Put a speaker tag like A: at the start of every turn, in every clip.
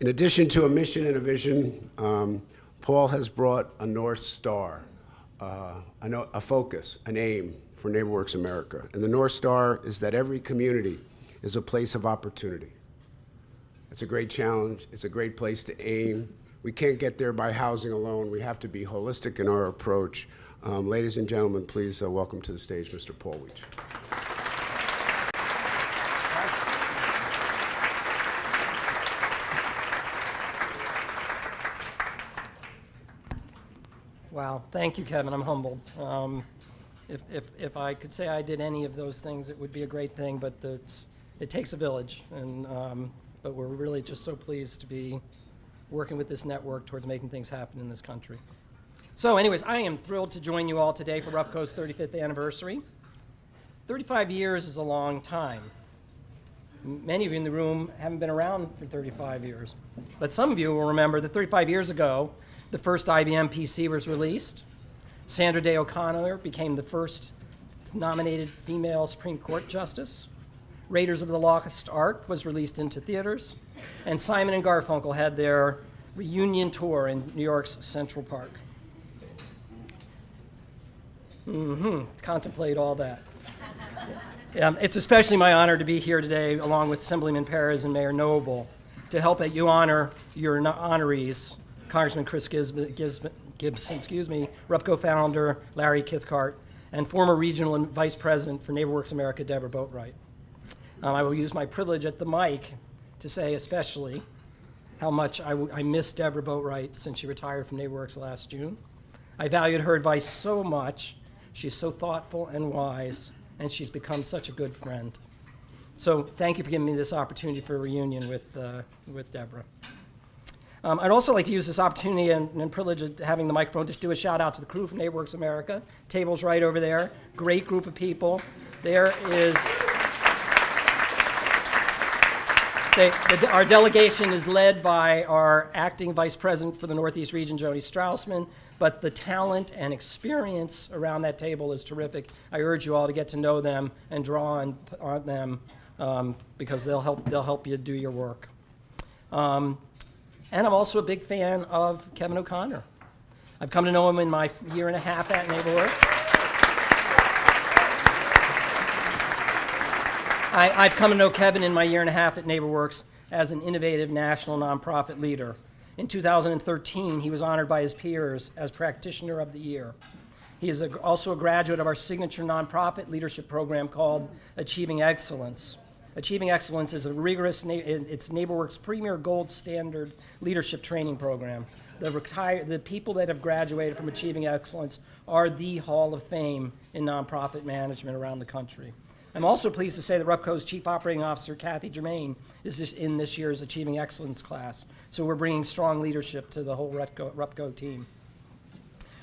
A: In addition to a mission and a vision, Paul has brought a North Star, a focus, an aim for NeighborWorks America. And the North Star is that every community is a place of opportunity. It's a great challenge. It's a great place to aim. We can't get there by housing alone. We have to be holistic in our approach. Ladies and gentlemen, please welcome to the stage Mr. Paul Weech.
B: Wow, thank you, Kevin. I'm humbled. If I could say I did any of those things, it would be a great thing, but it takes a village, but we're really just so pleased to be working with this network towards making things happen in this country. So anyways, I am thrilled to join you all today for RUPCO's 35th anniversary. 35 years is a long time. Many of you in the room haven't been around for 35 years, but some of you will remember that 35 years ago, the first IBM PC was released. Sandra Day O'Connor became the first nominated female Supreme Court justice. Raiders of the Lost Ark was released into theaters. And Simon and Garfunkel had their reunion tour in New York's Central Park. Contemplate all that. It's especially my honor to be here today along with Assemblyman Perez and Mayor Noble to help you honor your honorees, Congressman Chris Gibson, RUPCO founder Larry Kithcart, and former regional and vice president for NeighborWorks America, Deborah Boatwright. I will use my privilege at the mic to say especially how much I miss Deborah Boatwright since she retired from NeighborWorks last June. I valued her advice so much. She's so thoughtful and wise, and she's become such a good friend. So thank you for giving me this opportunity for a reunion with Deborah. I'd also like to use this opportunity and privilege of having the microphone to do a shout out to the crew from NeighborWorks America. Table's right over there. Great group of people. There is, our delegation is led by our acting vice president for the Northeast region, Joni Straussman, but the talent and experience around that table is terrific. I urge you all to get to know them and draw on them because they'll help you do your work. And I'm also a big fan of Kevin O'Connor. I've come to know him in my year and a half at NeighborWorks. I've come to know Kevin in my year and a half at NeighborWorks as an innovative national nonprofit leader. In 2013, he was honored by his peers as Practitioner of the Year. He is also a graduate of our signature nonprofit leadership program called Achieving Excellence. Achieving Excellence is a rigorous, it's NeighborWorks' premier gold standard leadership training program. The people that have graduated from Achieving Excellence are the Hall of Fame in nonprofit management around the country. I'm also pleased to say that RUPCO's Chief Operating Officer, Kathy Germain, is in this year's Achieving Excellence class. So we're bringing strong leadership to the whole RUPCO team.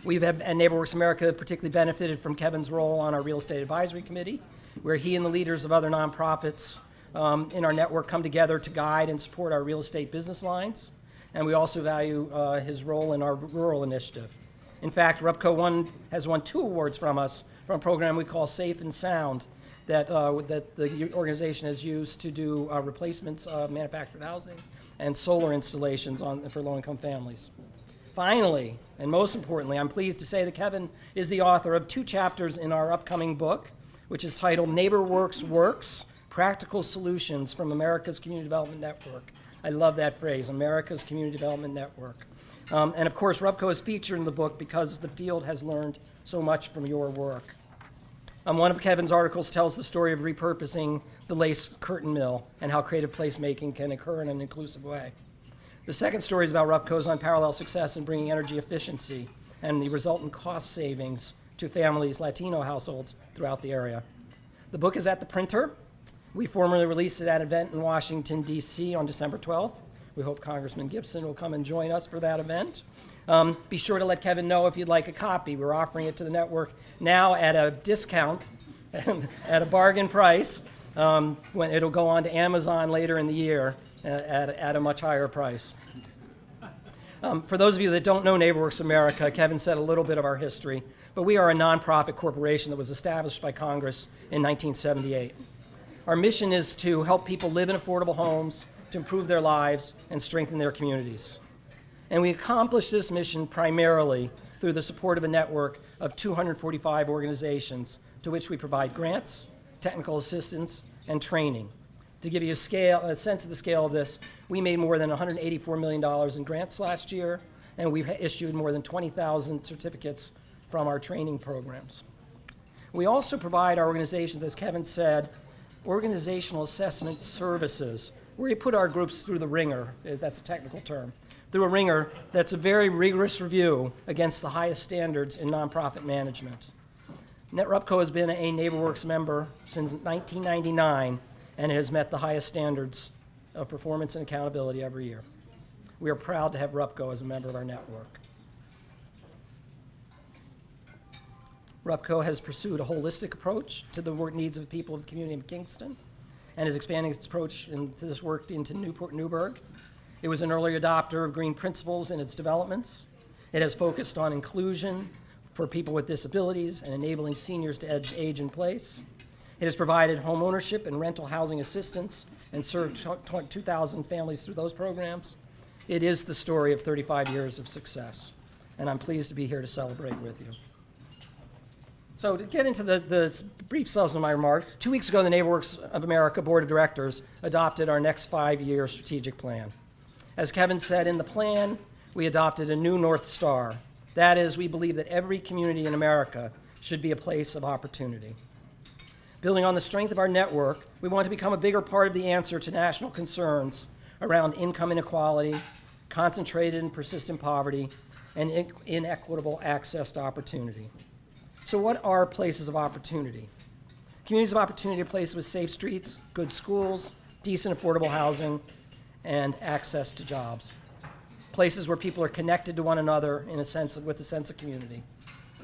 B: We've at NeighborWorks America particularly benefited from Kevin's role on our Real Estate Advisory Committee, where he and the leaders of other nonprofits in our network come together to guide and support our real estate business lines. And we also value his role in our rural initiative. In fact, RUPCO has won 2 awards from us from a program we call Safe and Sound that the organization has used to do replacements of manufactured housing and solar installations for low-income families. Finally, and most importantly, I'm pleased to say that Kevin is the author of 2 chapters in our upcoming book, which is titled NeighborWorks Works, Practical Solutions from America's Community Development Network. I love that phrase, America's Community Development Network. And of course, RUPCO is featured in the book because the field has learned so much from your work. One of Kevin's articles tells the story of repurposing the lace curtain mill and how creative placemaking can occur in an inclusive way. The second story is about RUPCO's unparalleled success in bringing energy efficiency and the resultant cost savings to families, Latino households throughout the area. The book is at the printer. We formally released it at an event in Washington, D.C. on December 12th. We hope Congressman Gibson will come and join us for that event. Be sure to let Kevin know if you'd like a copy. We're offering it to the network now at a discount, at a bargain price, when it'll go on to Amazon later in the year at a much higher price. For those of you that don't know NeighborWorks America, Kevin said a little bit of our history, but we are a nonprofit corporation that was established by Congress in 1978. Our mission is to help people live in affordable homes, to to improve their lives and strengthen their communities. And we accomplish this mission primarily through the support of a network of 245 organizations to which we provide grants, technical assistance, and training. To give you a sense of the scale of this, we made more than $184 million in grants last year, and we've issued more than 20,000 certificates from our training programs. We also provide our organizations, as Kevin said, organizational assessment services, where we put our groups through the ringer, that's a technical term, through a ringer that's a very rigorous review against the highest standards in nonprofit management. RUPCO has been a NeighborWorks member since 1999, and it has met the highest standards of performance and accountability every year. We are proud to have RUPCO as a member of our network. RUPCO has pursued a holistic approach to the work needs of the people of the community of Kingston and is expanding its approach to this work into Newport Newburgh. It was an early adopter of green principles in its developments. It has focused on inclusion for people with disabilities and enabling seniors to age in place. It has provided home ownership and rental housing assistance and served 2,000 families through those programs. It is the story of 35 years of success, and I'm pleased to be here to celebrate with you. So to get into the brief substance of my remarks, 2 weeks ago, the NeighborWorks of America Board of Directors adopted our next 5-year strategic plan. As Kevin said, in the plan, we adopted a new North Star. That is, we believe that every community in America should be a place of opportunity. Building on the strength of our network, we want to become a bigger part of the answer to national concerns around income inequality, concentrated and persistent poverty, and inequitable access to opportunity. So what are places of opportunity? Communities of opportunity are places with safe streets, good schools, decent affordable housing, and access to jobs. Places where people are connected to one another with a sense of community.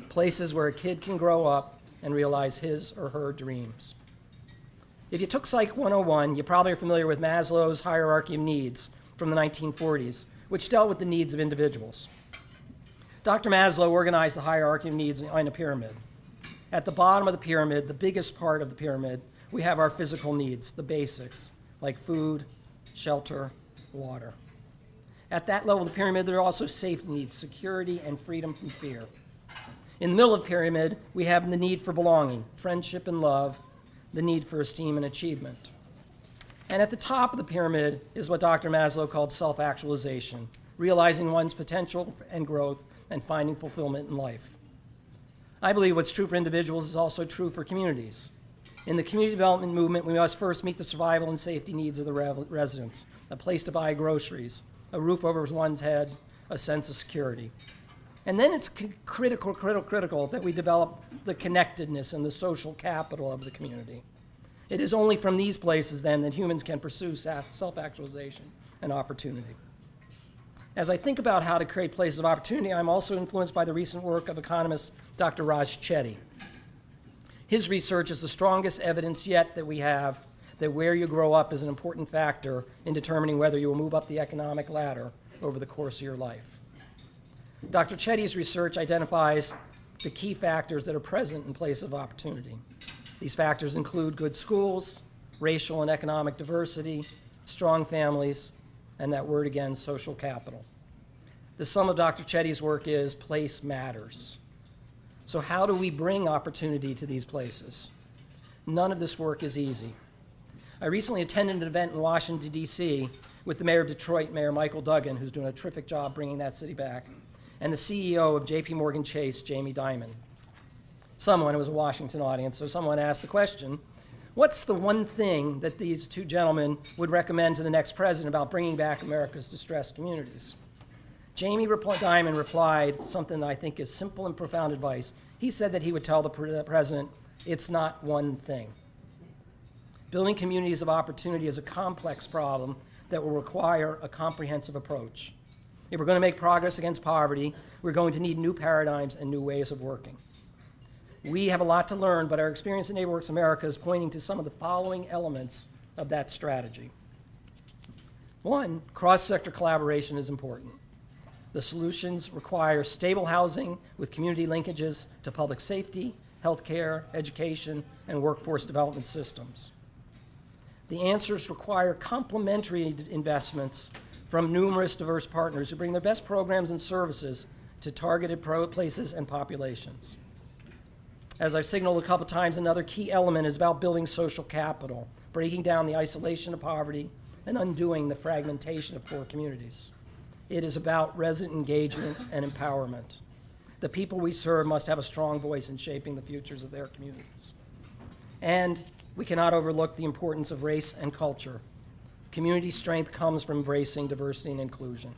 B: Places where a kid can grow up and realize his or her dreams. If you took Psych 101, you probably are familiar with Maslow's hierarchy of needs from the 1940s, which dealt with the needs of individuals. Dr. Maslow organized the hierarchy of needs in a pyramid. At the bottom of the pyramid, the biggest part of the pyramid, we have our physical needs, the basics, like food, shelter, water. At that level of the pyramid, there are also safety needs, security, and freedom from fear. In the middle of the pyramid, we have the need for belonging, friendship and love, the need for esteem and achievement. And at the top of the pyramid is what Dr. Maslow called self-actualization, realizing one's potential and growth and finding fulfillment in life. I believe what's true for individuals is also true for communities. In the community development movement, we must first meet the survival and safety needs of the residents, a place to buy groceries, a roof over one's head, a sense of security. And then it's critical that we develop the connectedness and the social capital of the community. It is only from these places, then, that humans can pursue self-actualization and opportunity. As I think about how to create places of opportunity, I'm also influenced by the recent work of economist Dr. Raj Chetty. His research is the strongest evidence yet that we have that where you grow up is an important factor in determining whether you will move up the economic ladder over the course of your life. Dr. Chetty's research identifies the key factors that are present in places of opportunity. These factors include good schools, racial and economic diversity, strong families, and that word again, social capital. The sum of Dr. Chetty's work is place matters. So how do we bring opportunity to these places? None of this work is easy. I recently attended an event in Washington, D.C. with the mayor of Detroit, Mayor Michael Duggan, who's doing a terrific job bringing that city back, and the CEO of J.P. Morgan Chase, Jamie Dimon. It was a Washington audience, so someone asked the question, what's the one thing that these two gentlemen would recommend to the next president about bringing back America's distressed communities? Jamie Dimon replied something that I think is simple and profound advice. He said that he would tell the president, it's not one thing. Building communities of opportunity is a complex problem that will require a comprehensive approach. If we're going to make progress against poverty, we're going to need new paradigms and new ways of working. We have a lot to learn, but our experience in NeighborWorks America is pointing to some of the following elements of that strategy. One, cross-sector collaboration is important. The solutions require stable housing with community linkages to public safety, healthcare, education, and workforce development systems. The answers require complementary investments from numerous diverse partners who bring their best programs and services to targeted places and populations. As I've signaled a couple times, another key element is about building social capital, breaking down the isolation of poverty, and undoing the fragmentation of poor communities. It is about resident engagement and empowerment. The people we serve must have a strong voice in shaping the futures of their communities. And we cannot overlook the importance of race and culture. Community strength comes from embracing diversity and inclusion.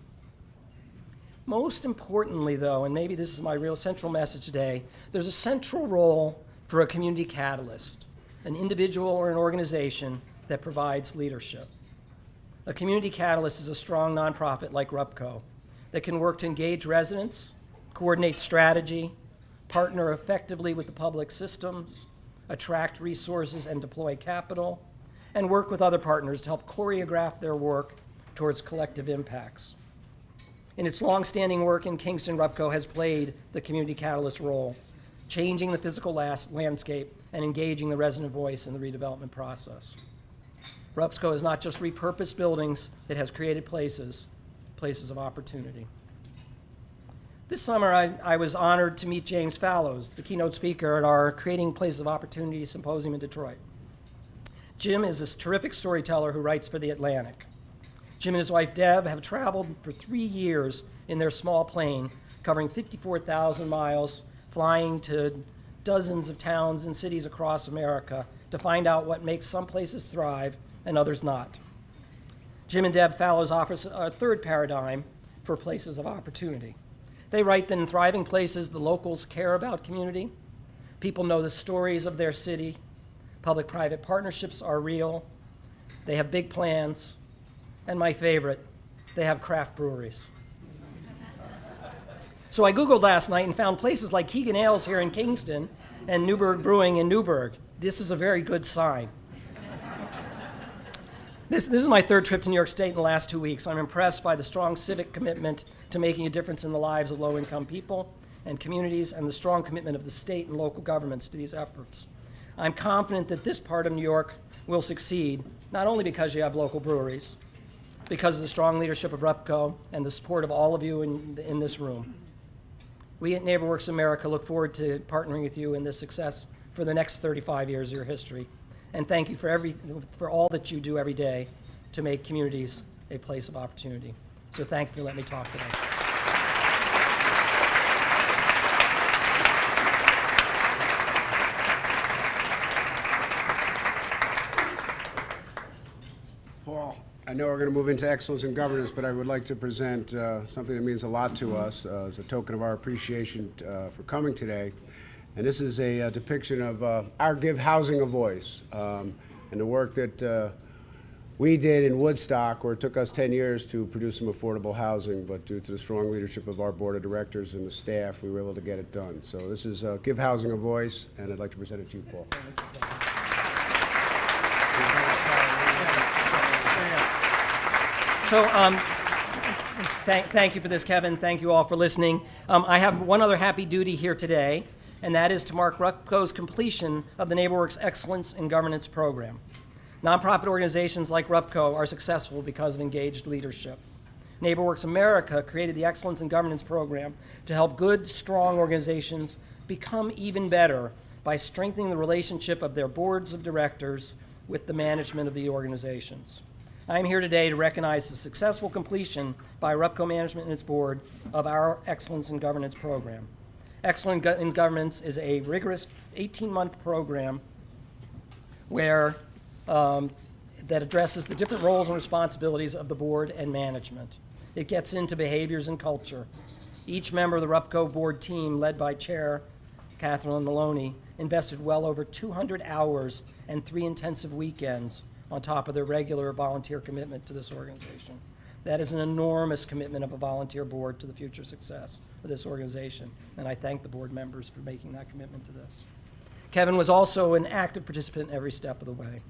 B: Most importantly, though, and maybe this is my real central message today, there's a central role for a community catalyst, an individual or an organization that provides leadership. A community catalyst is a strong nonprofit like RUPCO that can work to engage residents, coordinate strategy, partner effectively with the public systems, attract resources and deploy capital, and work with other partners to help choreograph their work towards collective impacts. In its longstanding work in Kingston, RUPCO has played the community catalyst role, changing the physical landscape and engaging the resident voice in the redevelopment process. RUPCO has not just repurposed buildings, it has created places of opportunity. This summer, I was honored to meet James Fallows, the keynote speaker at our Creating Places of Opportunity Symposium in Detroit. Jim is a terrific storyteller who writes for The Atlantic. Jim and his wife Deb have traveled for 3 years in their small plane, covering 54,000 miles, flying to dozens of towns and cities across America to find out what makes some places thrive and others not. Jim and Deb Fallows offers a third paradigm for places of opportunity. They write that in thriving places, the locals care about community, people know the stories of their city, public-private partnerships are real, they have big plans, and my favorite, they have craft breweries. So I Googled last night and found places like Keegan Ales here in Kingston and Newburgh Brewing in Newburgh. This is a very good sign. This is my third trip to New York State in the last 2 weeks. I'm impressed by the strong civic commitment to making a difference in the lives of low-income people and communities and the strong commitment of the state and local governments to these efforts. I'm confident that this part of New York will succeed, not only because you have local breweries, because of the strong leadership of RUPCO and the support of all of you in this room. We at NeighborWorks America look forward to partnering with you in this success for the next 35 years of your history. And thank you for all that you do every day to make communities a place of opportunity. So thank you for letting me talk today.
A: Paul, I know we're going to move into excellence in governance, but I would like to present something that means a lot to us as a token of our appreciation for coming today. And this is a depiction of our Give Housing a Voice and the work that we did in Woodstock, where it took us 10 years to produce some affordable housing, but due to the strong leadership of our board of directors and the staff, we were able to get it done. So this is Give Housing a Voice, and I'd like to present it to you, Paul.
B: So thank you for this, Kevin. Thank you all for listening. I have one other happy duty here today, and that is to mark RUPCO's completion of the NeighborWorks Excellence in Governance program. Nonprofit organizations like RUPCO are successful because of engaged leadership. NeighborWorks America created the Excellence in Governance program to help good, strong organizations become even better by strengthening the relationship of their boards of directors with the management of the organizations. I am here today to recognize the successful completion by RUPCO management and its board of our Excellence in Governance program. Excellence in Governance is a rigorous 18-month program where that addresses the different roles and responsibilities of the board and management. It gets into behaviors and culture. Each member of the RUPCO board team, led by Chair Catherine Maloney, invested well over 200 hours and 3 intensive weekends on top of their regular volunteer commitment to this organization. That is an enormous commitment of a volunteer board to the future success of this organization, and I thank the board members for making that commitment to this. Kevin was also an active participant every step of the way.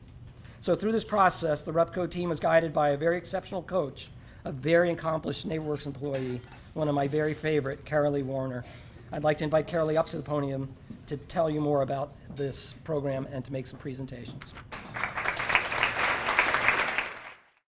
B: So through this process, the RUPCO team was guided by a very exceptional coach, a very accomplished NeighborWorks employee, one of my very favorite, Carolee Warner. I'd like to invite Carolee up to the podium to tell you more about this program and to make some presentations.